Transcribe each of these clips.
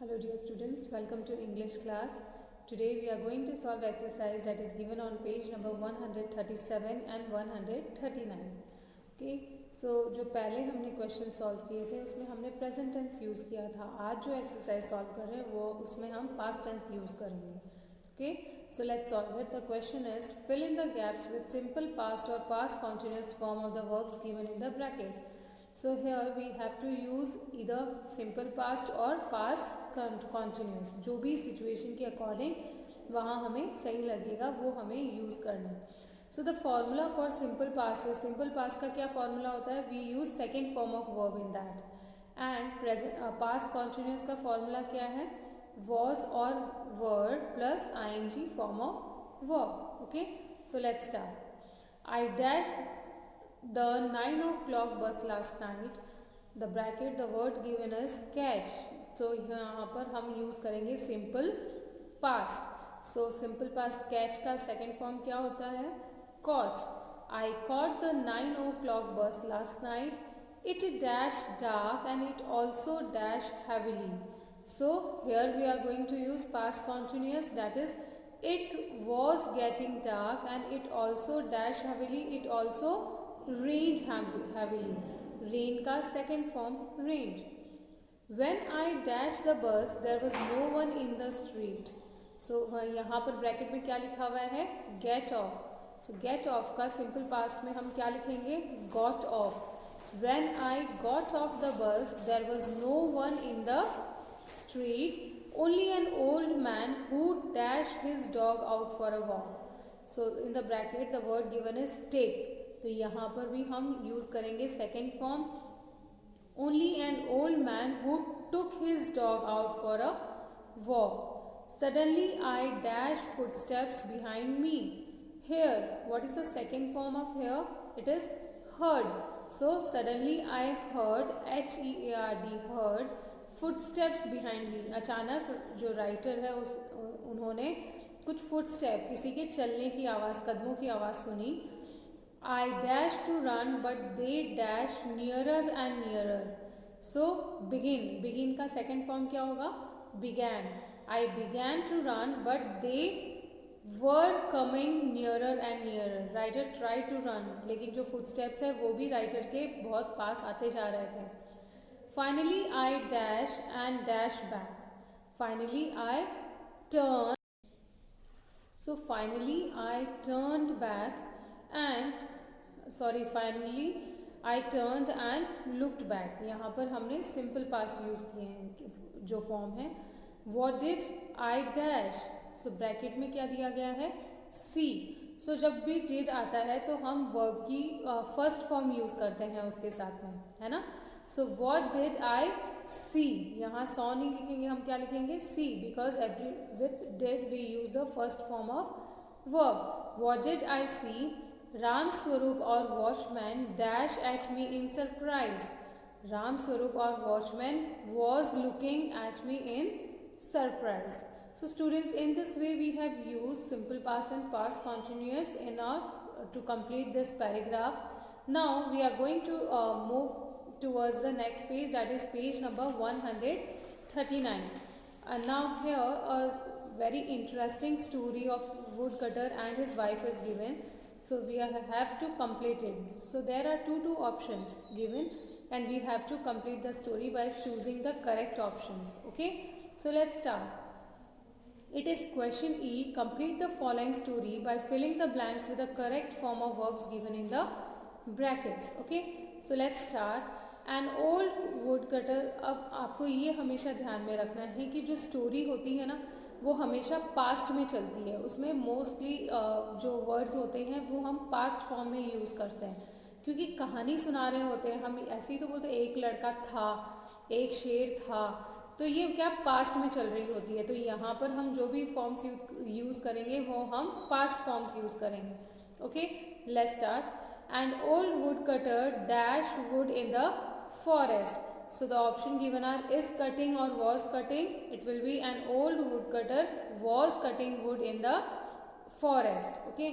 Hello dear students, welcome to English class. Today we are going to solve exercise that is given on page number 137 and 139. Okay, so जो पहले हमने question solve किए थे उसमें हमने present tense use किया था. आज जो एक्सरसाइज सॉल्व कर रहे हैं वो उसमें हम पास्ट टेंस यूज़ करेंगे. Okay, so let's solve it. The question is fill in the gaps with simple past or past continuous form of the verbs given in the bracket. So here we have to use either simple past or past continuous. जो भी situation के according वहाँ हमें सही लगेगा वो हमें use करना है. So the formula for simple past is simple past का क्या formula होता है? We use second form of verb in that. And present past continuous का formula क्या है? Was or were plus ing form of verb. Okay, so let's start. I dashed the 9 o'clock bus last night. The bracket the word given is catch. तो यहाँ पर हम use करेंगे simple past. So simple past catch का second form क्या होता है? Caught. I caught the 9 o'clock bus last night. It dashed dark and it also dashed heavily. So here we are going to use past continuous, that is it was getting dark and it also dashed heavily. It also rained heavily. Rain का second form rained. When I dashed the bus, there was no one in the street. So यहाँ पर bracket में क्या लिखा हुआ है? Get off. So get off का simple past में हम क्या लिखेंगे? Got off. When I got off the bus, there was no one in the street. Only an old man who dashed his dog out for a walk. So in the bracket the word given is take. तो यहाँ पर भी हम use करेंगे second form. Only an old man who took his dog out for a walk. Suddenly I dash footsteps behind me. Hear, what is the second form of hear? It is heard. So suddenly I heard, HEARD, heard footsteps behind me. अचानक जो writer है उन्होंने कुछ footstep, किसी के चलने की आवाज़, कदमों की आवाज़ सुनी. I dashed to run but they dashed nearer and nearer. So begin का second form क्या होगा? Began. I began to run but they were coming nearer and nearer. Writer tried to run, लेकिन जो footsteps है वो भी writer के बहुत पास आते जा रहे थे. Finally I dashed and dashed back. Finally I turned. So finally I turned back and finally I turned and looked back. यहाँ पर हमने simple past यूज़ किए हैं. जो फॉर्म है what did I dash. So bracket में क्या दिया गया है? see. So जब भी did आता है तो हम verb की फर्स्ट फॉर्म यूज़ करते हैं उसके साथ में, है ना. So what did I see. यहाँ saw नहीं लिखेंगे, हम क्या लिखेंगे? see, because with did we use the first form of verb. What did I see? Ram Swarup or watchman dashed at me in surprise. Ram Swarup or watchman was looking at me in surprise. So students, in this way we have used simple past and past continuous in our to complete this paragraph. Now we are going to move towards the next page, that is page number 139. And now here a very interesting story of woodcutter and his wife is given. So we have to complete it. So there are two options given and we have to complete the story by choosing the correct options. Okay, so let's start. It is question E. Complete the following story by filling the blanks with the correct form of verbs given in the brackets. Okay, so let's start. An old woodcutter. अब आपको ये हमेशा ध्यान में रखना है कि जो स्टोरी होती है ना वो हमेशा पास्ट में चलती है. उसमें मोस्टली जो वर्ड्स होते हैं वो हम पास्ट फॉर्म में यूज़ करते हैं, क्योंकि कहानी सुना रहे होते हैं. हम ऐसे ही तो बोलते हैं एक लड़का था, एक शेर था, तो ये क्या पास्ट में चल रही होती है. तो यहाँ पर हम जो भी फॉर्म्स यूज़ करेंगे वो हम पास्ट फॉर्म्स यूज़ करेंगे. Okay, let's start. And old would cutter dash would in the forest. So the option given are is cutting or was cutting. It will be an old woodcutter was cutting wood in the forest. Okay,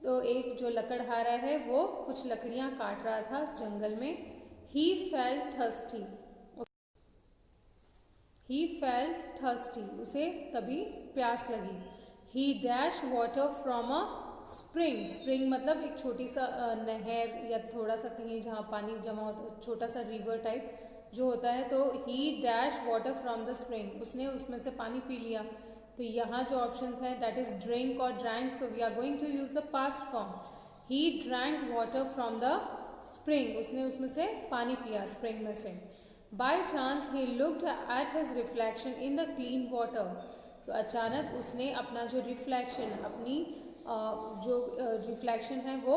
तो एक जो लकड़हारा है वो कुछ लकड़ियाँ काट रहा था जंगल में. He felt thirsty. He felt thirsty. उसे तभी प्यास लगी. He dashed water from a spring. Spring मतलब एक छोटी सा नहर या थोड़ा सा कहीं जहाँ पानी जमा होता है, छोटा सा रिवर टाइप जो होता है. तो he dashed water from the spring. उसने उसमें से पानी पी लिया. तो यहाँ जो ऑप्शंस हैं that is drink और drank. So we are going to use the past form. He drank water from the spring. उसने उसमें से पानी पिया spring में से. By chance he looked at his reflection in the clean water. तो अचानक उसने अपना जो रिफ्लेक्शन, अपनी जो रिफ्लेक्शन है वो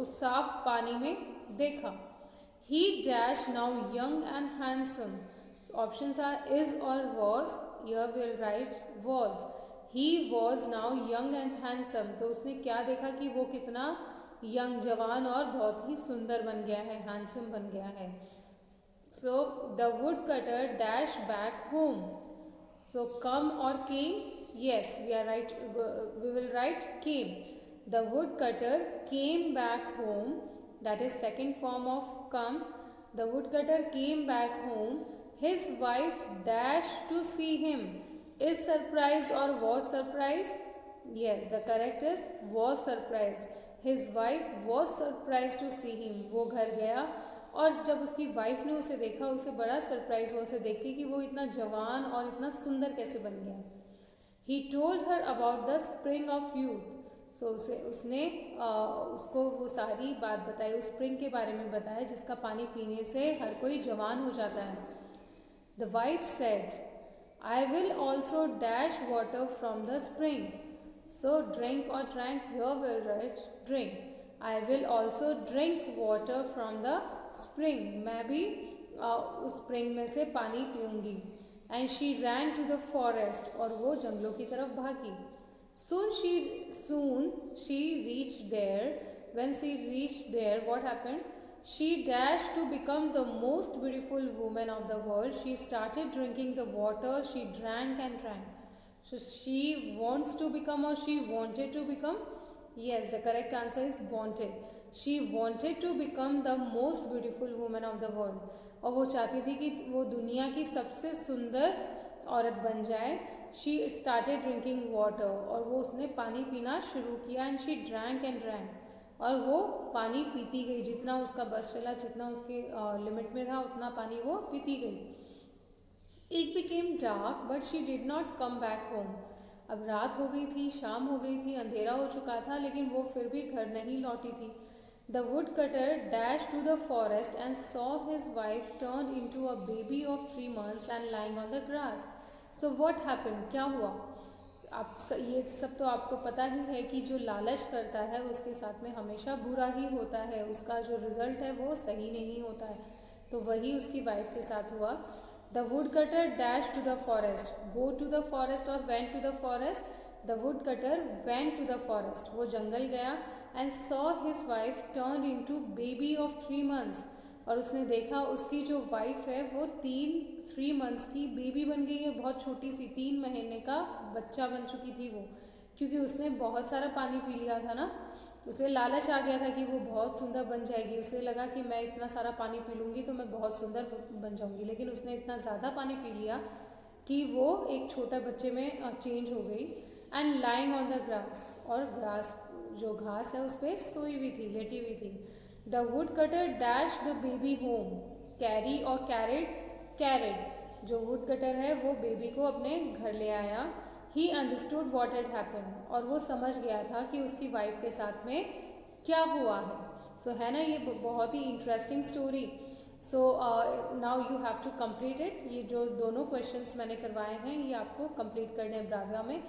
उस साफ पानी में देखा. He dash now young and handsome. So options are is or was. Here we'll write was. He was now young and handsome. तो उसने क्या देखा कि वो कितना यंग, जवान और बहुत ही सुंदर बन गया है, हैंडसम बन गया है. So the woodcutter dashed back home. So come or came? Yes, we are right. We will write came. The woodcutter came back home. That is second form of come. The woodcutter came back home. His wife dashed to see him. Is surprised or was surprised? Yes, the correct is was surprised. His wife was surprised to see him. वो घर गया और जब उसकी wife ने उसे देखा, उसे बड़ा सरप्राइज हुआ उसे देख के कि वो इतना जवान और इतना सुंदर कैसे बन गया. He told her about the spring of youth. So उसने उसको वो सारी बात बताई, उस स्प्रिंग के बारे में बताया जिसका पानी पीने से हर कोई जवान हो जाता है. The wife said, I will also dash water from the spring. So drink और drank, here will write drink. I will also drink water from the spring. मैं भी उस स्प्रिंग में से पानी पीऊँगी. And she ran to the forest. और वो जंगलों की तरफ भागी. Soon she reached there. When she reached there, what happened? She dashed to become the most beautiful woman of the world. She started drinking the water. She drank and drank. So she wants to become or she wanted to become? Yes, the correct answer is wanted. She wanted to become the most beautiful woman of the world. और वो चाहती थी कि वो दुनिया की सबसे सुंदर औरत बन जाए. She started drinking water. और वो उसने पानी पीना शुरू किया. And she drank and drank. और वो पानी पीती गई. जितना उसका बस चला, जितना उसके लिमिट में था, उतना पानी वो पीती गई. It became dark but she did not come back home. अब रात हो गई थी, शाम हो गई थी, अंधेरा हो चुका था, लेकिन वो फिर भी घर नहीं लौटी थी. The woodcutter dashed to the forest and saw his wife turned into a baby of 3 months and lying on the grass. So what happened? क्या हुआ? आप ये सब तो आपको पता ही है कि जो लालच करता है उसके साथ में हमेशा बुरा ही होता है. उसका जो रिजल्ट है वो सही नहीं होता है. तो वही उसकी वाइफ के साथ हुआ. The woodcutter dashed to the forest. Go to the forest or went to the forest. The woodcutter went to the forest. वो जंगल गया and saw his wife turned into baby of 3 months. और उसने देखा उसकी जो वाइफ है वो 3 months की बेबी बन गई है. बहुत छोटी सी 3 महीने का बच्चा बन चुकी थी वो, क्योंकि उसने बहुत सारा पानी पी लिया था ना. उसे लालच आ गया था कि वो बहुत सुंदर बन जाएगी. उसे लगा कि मैं इतना सारा पानी पी लूँगी तो मैं बहुत सुंदर बन जाऊँगी. लेकिन उसने इतना ज़्यादा पानी पी लिया कि वो एक छोटा बच्चे में चेंज हो गई. And lying on the grass. और ग्रास जो घास है उस पर सोई हुई थी, लेटी हुई थी. The wood cutter dash the baby home. Carry और कैरेड. जो वुड कटर है वो बेबी को अपने घर ले आया. He understood what had happened. और वो समझ गया था कि उसकी वाइफ के साथ में क्या हुआ है. सो है ना, ये बहुत ही interesting story. So now you have to complete it. ये जो दोनों क्वेश्चंस मैंने करवाए हैं ये आपको कंप्लीट करने हैं ब्राव्या में.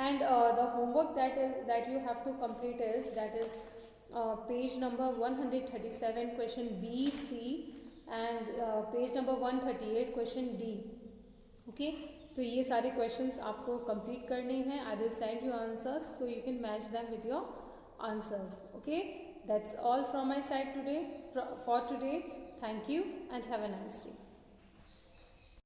And the homework that you have to complete is page number 137 question B, C, and page number 138 question D. Okay, so ये सारे questions आपको complete करने हैं. I will send you answers so you can match them with your answers. Okay, that's all from my side today. For today, thank you and have a nice day.